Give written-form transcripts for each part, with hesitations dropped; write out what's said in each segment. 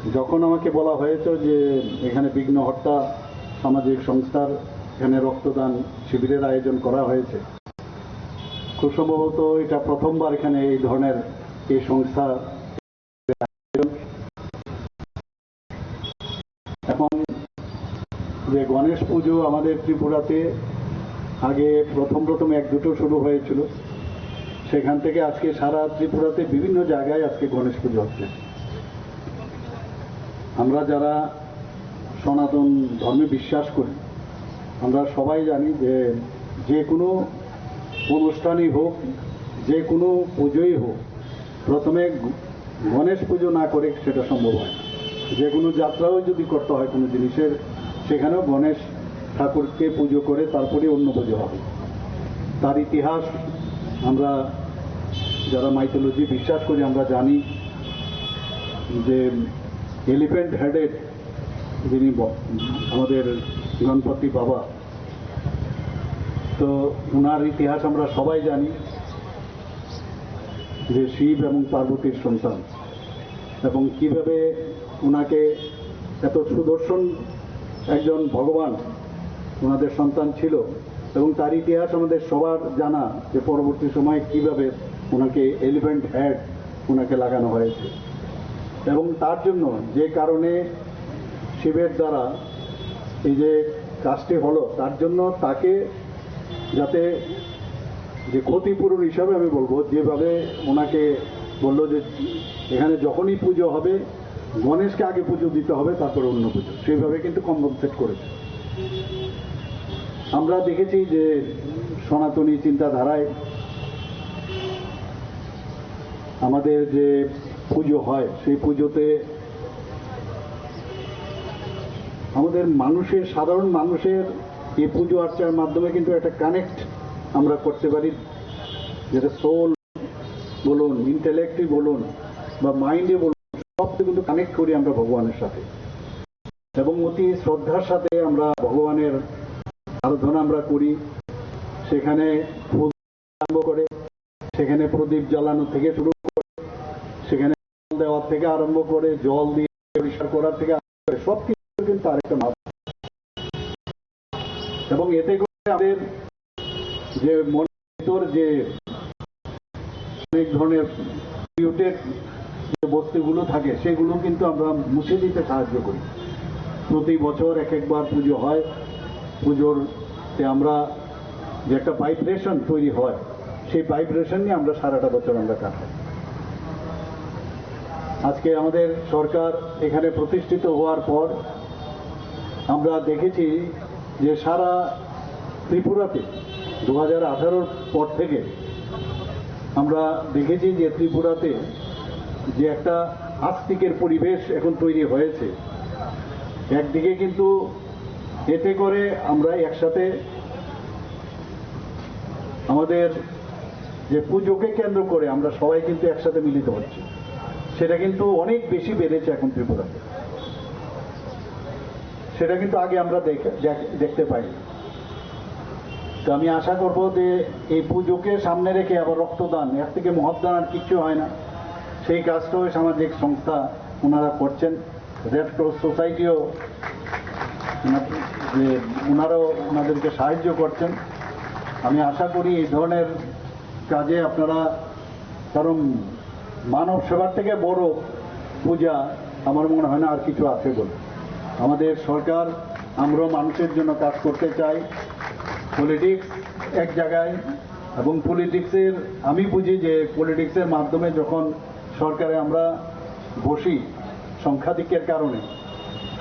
যখন আমাকে বলা হয়েছে যে এখানে বিঘ্নহর্তা সামাজিক সংস্থার এখানে রক্তদান শিবিরের আয়োজন করা হয়েছে, খুব সম্ভবত এটা প্রথমবার এখানে এই ধরনের এই সংস্থা। এখন যে গণেশ পুজো আমাদের ত্রিপুরাতে আগে প্রথম এক দুটো শুরু হয়েছিল, সেখান থেকে আজকে সারা ত্রিপুরাতে বিভিন্ন জায়গায় আজকে গণেশ পুজো হচ্ছে। আমরা যারা সনাতন ধর্মে বিশ্বাস করি, আমরা সবাই জানি যে যে কোনো অনুষ্ঠানই হোক, যে কোনো পুজোই হোক, প্রথমে গণেশ পুজো না করে সেটা সম্ভব হয় না। যে কোনো যাত্রাও যদি করতে হয় কোনো জিনিসের, সেখানেও গণেশ ঠাকুরকে পুজো করে তারপরে অন্য পুজো হবে। তার ইতিহাস আমরা যারা মাইথোলজি বিশ্বাস করি আমরা জানি যে এলিফ্যান্ট হেডেড যিনি আমাদের গণপতি বাবা, তো ওনার ইতিহাস আমরা সবাই জানি যে শিব এবং পার্বতীর সন্তান, এবং কিভাবে ওনাকে এত সুদর্শন একজন ভগবান ওনাদের সন্তান ছিল, এবং তার ইতিহাস আমাদের সবার জানা যে পরবর্তী সময়ে কিভাবে ওনাকে এলিফ্যান্ট হেড ওনাকে লাগানো হয়েছে। এবং তার জন্য যে কারণে শিবের দ্বারা এই যে কাজটি হলো, তার জন্য তাকে যাতে যে ক্ষতিপূরণ হিসাবে আমি বলবো, যেভাবে ওনাকে বললো যে এখানে যখনই পুজো হবে গণেশকে আগে পুজো দিতে হবে, তারপরে অন্য পুজো, সেইভাবে কিন্তু কম্পেনসেট করেছে। আমরা দেখেছি যে সনাতনী চিন্তাধারায় আমাদের যে পুজো হয়, সেই পুজোতে আমাদের মানুষের, সাধারণ মানুষের এই পুজো আর্চার মাধ্যমে কিন্তু একটা কানেক্ট আমরা করতে পারি, যেটা সোল বলুন, ইন্টেলেক্টই বলুন বা মাইন্ডে বলুন, সব কিন্তু কানেক্ট করি আমরা ভগবানের সাথে, এবং অতি শ্রদ্ধার সাথে আমরা ভগবানের আরাধনা আমরা করি। সেখানে ফুল আরম্ভ করে, সেখানে প্রদীপ জ্বালানো থেকে শুরু করে, সেখানে দেওয়ার থেকে আরম্ভ করে, জল দিয়ে পরিষ্কার করার থেকে আরম্ভ করে সব কিছু কিন্তু আরেকটা মাধ্যম। এবং এতে করে আমাদের যে মনের ভিতর যে অনেক ধরনের পলিউটেড যে বস্তুগুলো থাকে, সেগুলো কিন্তু আমরা মুছে দিতে সাহায্য করি। প্রতি বছর একবার পুজো হয়, পুজোরতে আমরা যে একটা ভাইব্রেশন তৈরি হয়, সেই ভাইব্রেশন নিয়ে আমরা সারাটা বছর আমরা কাটাই। আজকে আমাদের সরকার এখানে প্রতিষ্ঠিত হওয়ার পর আমরা দেখেছি যে সারা ত্রিপুরাতে 2018 পর থেকে আমরা দেখেছি যে ত্রিপুরাতে যে একটা আস্তিকের পরিবেশ এখন তৈরি হয়েছে। একদিকে কিন্তু এতে করে আমরা একসাথে আমাদের যে পুজোকে কেন্দ্র করে আমরা সবাই কিন্তু একসাথে মিলিত হচ্ছি, সেটা কিন্তু অনেক বেশি বেড়েছে এখন ত্রিপুরাতে। সেটা কিন্তু আগে আমরা দেখতে পাই। তো আমি আশা করব যে এই পুজোকে সামনে রেখে আবার রক্তদান, এর থেকে মহৎদান আর কিছু হয় না, সেই কাজটাও সামাজিক সংস্থা ওনারা করছেন। রেড ক্রস সোসাইটিও যে ওনারাও ওনাদেরকে সাহায্য করছেন। আমি আশা করি এই ধরনের কাজে আপনারা, কারণ মানব সেবার থেকে বড় পূজা আমার মনে হয় না আর কিছু আছে বলে। আমাদের সরকার, আমরাও মানুষের জন্য কাজ করতে চাই। পলিটিক্স এক জায়গায়, এবং পলিটিক্সের আমি বুঝি যে পলিটিক্সের মাধ্যমে যখন সরকারে আমরা বসি সংখ্যাধিক্যের কারণে,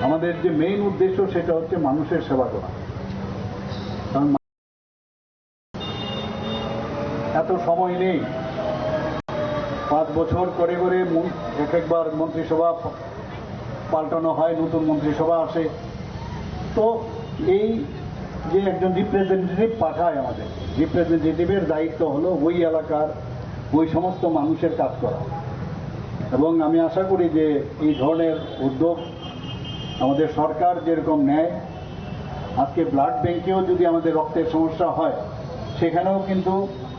আমাদের যে মেইন উদ্দেশ্য সেটা হচ্ছে মানুষের সেবা করা। কারণ এত সময় নেই, 5 বছর করে করে একবার মন্ত্রিসভা পাল্টানো হয়, নতুন মন্ত্রিসভা আসে। তো এই যে একজন রিপ্রেজেন্টেটিভ পাঠায়, আমাদের রিপ্রেজেন্টেটিভের দায়িত্ব হলো ওই এলাকার ওই সমস্ত মানুষের কাজ করা। এবং আমি আশা করি যে এই ধরনের উদ্যোগ আমাদের সরকার যেরকম নেয়, আজকে ব্লাড ব্যাংকেও যদি আমাদের রক্তের সমস্যা হয়, সেখানেও কিন্তু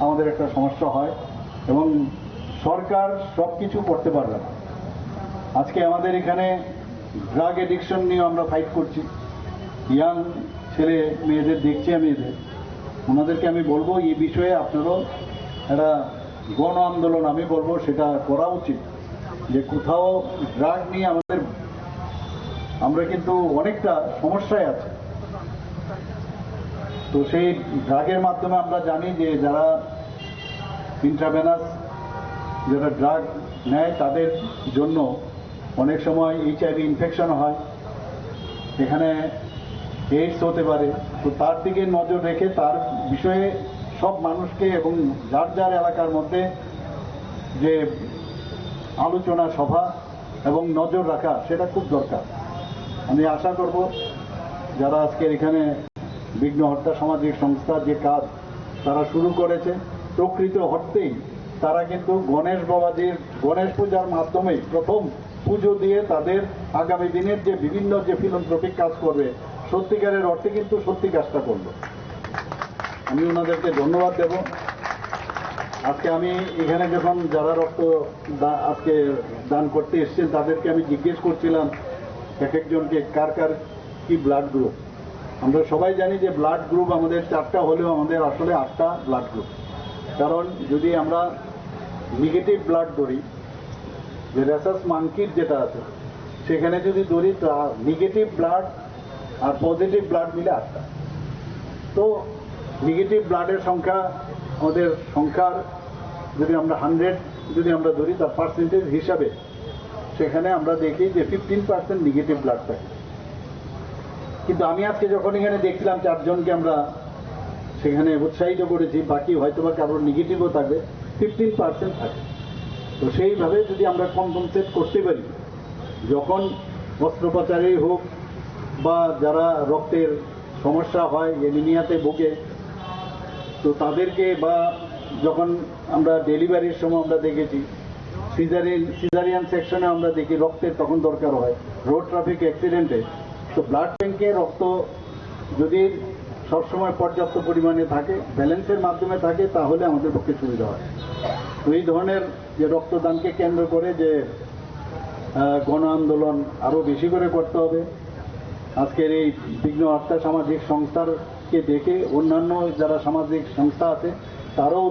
আমাদের একটা সমস্যা হয়, এবং সরকার সব কিছু করতে পারবে না। আজকে আমাদের এখানে ড্রাগ এডিকশন নিয়ে আমরা ফাইট করছি। ইয়াং ছেলে মেয়েদের দেখছি আমি এদের, ওনাদেরকে আমি বলবো এই বিষয়ে আপনারাও একটা গণ আন্দোলন আমি বলবো সেটা করা উচিত, যে কোথাও ড্রাগ নিয়ে আমরা কিন্তু অনেকটা সমস্যায় আছি। তো সেই ড্রাগের মাধ্যমে আমরা জানি যে যারা ইন্ট্রাভেনাস যারা ড্রাগ নেয় তাদের জন্য অনেক সময় এইচআইভি ইনফেকশন হয়, এখানে এইডস হতে পারে। তো তার দিকে নজর রেখে তার বিষয়ে সব মানুষকে এবং যার যার এলাকার মধ্যে যে আলোচনা সভা এবং নজর রাখা সেটা খুব দরকার। আমি আশা করব যারা আজকের এখানে বিঘ্ন হত্যা সামাজিক সংস্থা যে কাজ তারা শুরু করেছে, প্রকৃত অর্থেই তারা কিন্তু গণেশ পূজার মাধ্যমে প্রথম পুজো দিয়ে তাদের আগামী দিনের যে বিভিন্ন যে ফিলান্থ্রপিক কাজ করবে, সত্যিকারের অর্থে কিন্তু সত্যি কাজটা করলো। আমি ওনাদেরকে ধন্যবাদ দেব। আজকে আমি এখানে যখন যারা আজকে দান করতে এসেছেন তাদেরকে আমি জিজ্ঞেস করছিলাম এক একজনকে কার কার কি ব্লাড গ্রুপ। আমরা সবাই জানি যে ব্লাড গ্রুপ আমাদের 4টা হলেও আমাদের আসলে 8টা ব্লাড গ্রুপ। কারণ যদি আমরা নেগেটিভ ব্লাড ধরি, যে রেসাস মাঙ্কির যেটা আছে সেখানে যদি ধরি তা নেগেটিভ ব্লাড আর পজিটিভ ব্লাড মিলে 8টা। তো নেগেটিভ ব্লাডের সংখ্যা আমাদের সংখ্যার যদি আমরা 100 যদি আমরা ধরি তার পার্সেন্টেজ হিসাবে সেখানে আমরা দেখি যে 15% নেগেটিভ ব্লাড থাকে। কিন্তু আমি আজকে যখন এখানে দেখছিলাম 4 জনকে আমরা সেখানে উৎসাহিত করেছি, বাকি হয়তো বা কারোর নেগেটিভও থাকবে, 15% থাকে। তো সেইভাবে যদি আমরা কম্পেনসেট করতে পারি, যখন অস্ত্রোপচারই হোক বা যারা রক্তের সমস্যা হয় অ্যানিমিয়াতে ভোগে, তো তাদেরকে বা যখন আমরা ডেলিভারির সময় আমরা দেখেছি সিজারিয়ান সেকশনে আমরা দেখি রক্তের তখন দরকার হয়, রোড ট্রাফিক অ্যাক্সিডেন্টে। তো ব্লাড ব্যাংকে রক্ত যদি সবসময় পর্যাপ্ত পরিমাণে থাকে, ব্যালেন্সের মাধ্যমে থাকে, তাহলে আমাদের পক্ষে সুবিধা হয়। তো এই ধরনের যে রক্তদানকে কেন্দ্র করে যে গণ আন্দোলন আরও বেশি করে করতে হবে। আজকের এই বিঘ্ন হত্যা সামাজিক সংস্থাকে দেখে অন্যান্য যারা সামাজিক সংস্থা আছে তারাও